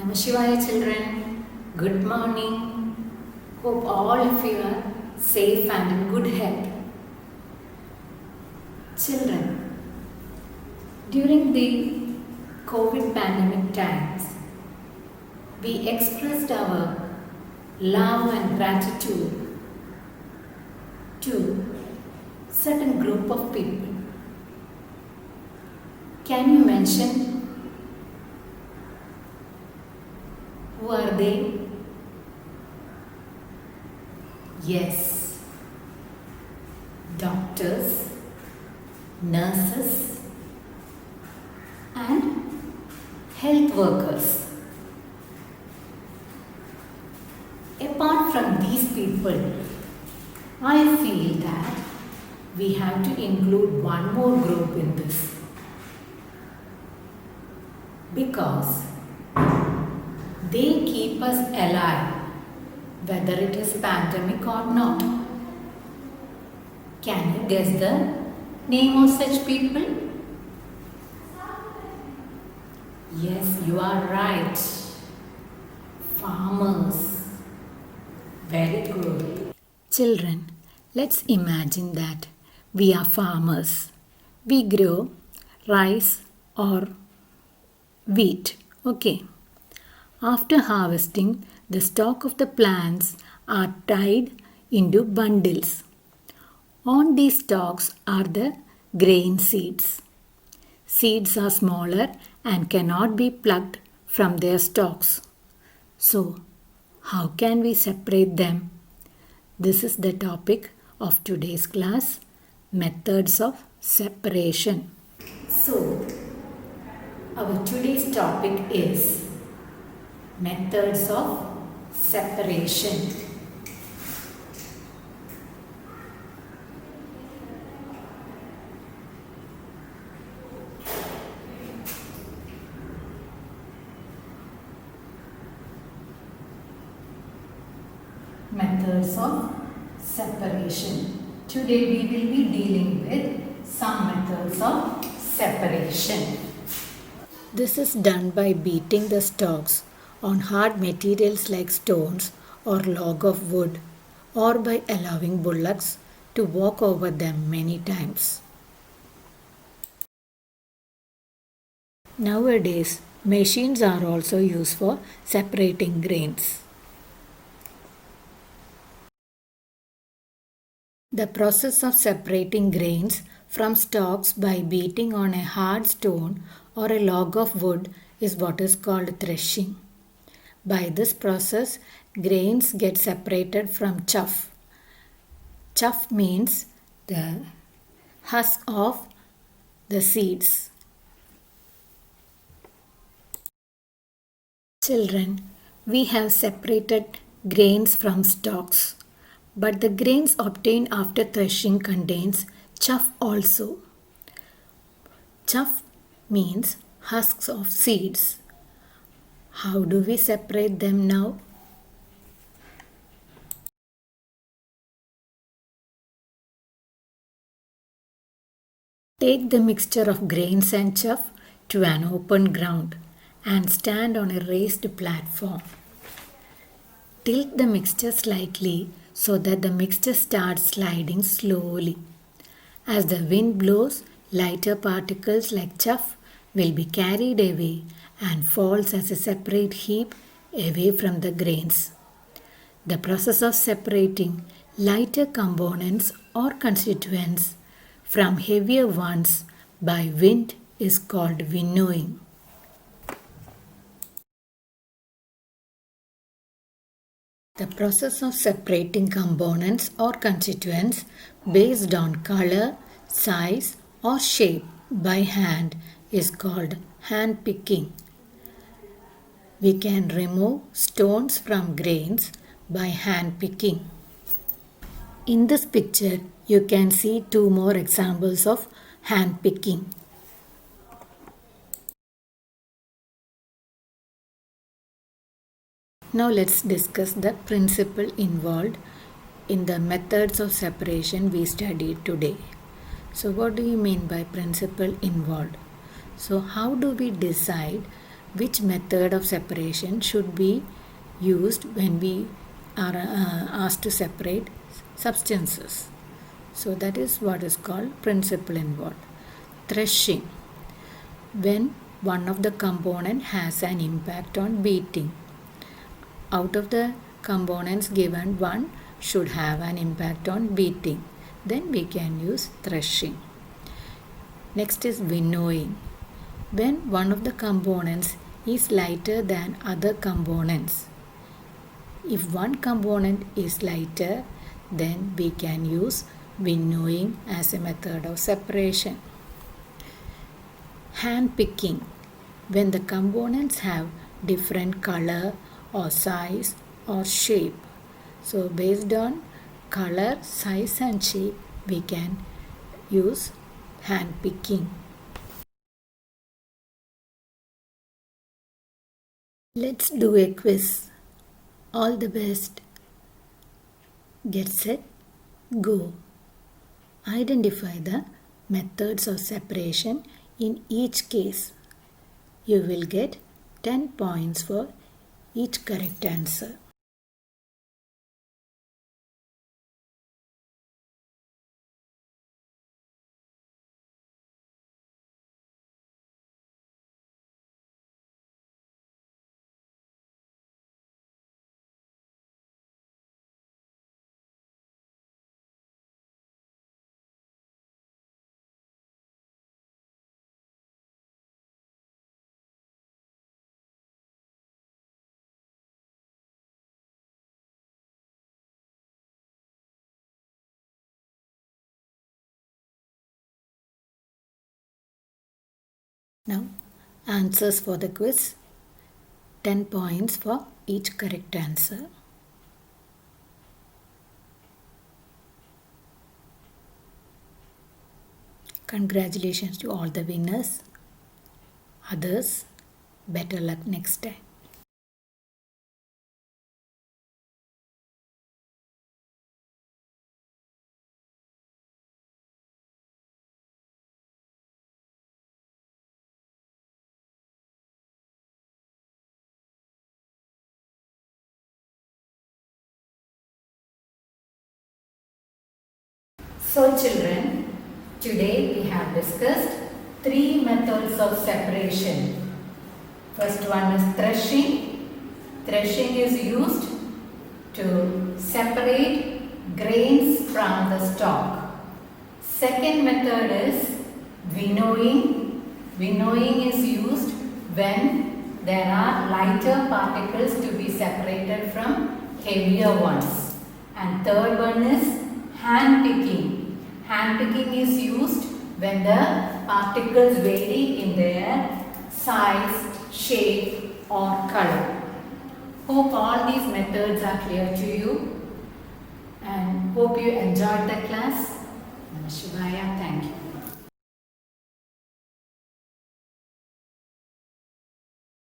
Namah Shivaya children, good morning. Hope all of you are safe and in good health. Children, during the COVID pandemic times, we expressed our love and gratitude to certain group of people. Can you mention who are they? Yes, doctors, nurses, and health workers. Apart from these people, I feel that we have to include one more group in this, because they keep us alive, whether it is pandemic or not. Can you guess the name of such people? Yes, you are right. Farmers. Very good. Children, let's imagine that we are farmers. We grow rice or wheat. Okay. After harvesting, the stalk of the plants are tied into bundles. On these stalks are the grain seeds. Seeds are smaller and cannot be plucked from their stalks. So, how can we separate them? This is the topic of today's class, methods of separation. So, our today's topic is methods of separation. Methods of separation. Today we will be dealing with some methods of separation. This is done by beating the stalks on hard materials like stones or log of wood, or by allowing bullocks to walk over them many times. Nowadays, machines are also used for separating grains. The process of separating grains from stalks by beating on a hard stone or a log of wood is what is called threshing. By this process, grains get separated from chaff. Chaff means the husk of the seeds. Children, we have separated grains from stalks, but the grains obtained after threshing contains chaff also. Chaff means husks of seeds. How do we separate them now? Take the mixture of grains and chaff to an open ground and stand on a raised platform. Tilt the mixture slightly so that the mixture starts sliding slowly. As the wind blows, lighter particles like chaff will be carried away and falls as a separate heap away from the grains. The process of separating lighter components or constituents from heavier ones by wind is called winnowing. The process of separating components or constituents based on color, size, or shape by hand is called hand picking. We can remove stones from grains by hand picking. In this picture, you can see two more examples of hand picking. Now let's discuss the principle involved in the methods of separation we studied today. So what do you mean by principle involved? So how do we decide which method of separation should be used when we are asked to separate substances. So that is what is called principle involved. Threshing. When one of the component has an impact on beating. Out of the components given, one should have an impact on beating. Then we can use threshing. Next is winnowing. When one of the components is lighter than other components. If one component is lighter, then we can use winnowing as a method of separation. Hand picking. When the components have different color or size or shape. So based on color, size and shape, we can use hand picking. Let's do a quiz. All the best. Get set, go. Identify the methods of separation in each case. You will get 10 points for each correct answer. Now, answers for the quiz. 10 points for each correct answer. Congratulations to all the winners. Others, better luck next time. So children, today we have discussed 3 methods of separation. First one is threshing. Threshing is used to separate grains from the stalk. Second method is winnowing. Winnowing is used when there are lighter particles to be separated from heavier ones. And third one is hand picking. Hand picking is used when the particles vary in their size, shape or color. Hope all these methods are clear to you and hope you enjoyed the class. Namah Shivaya. Thank you.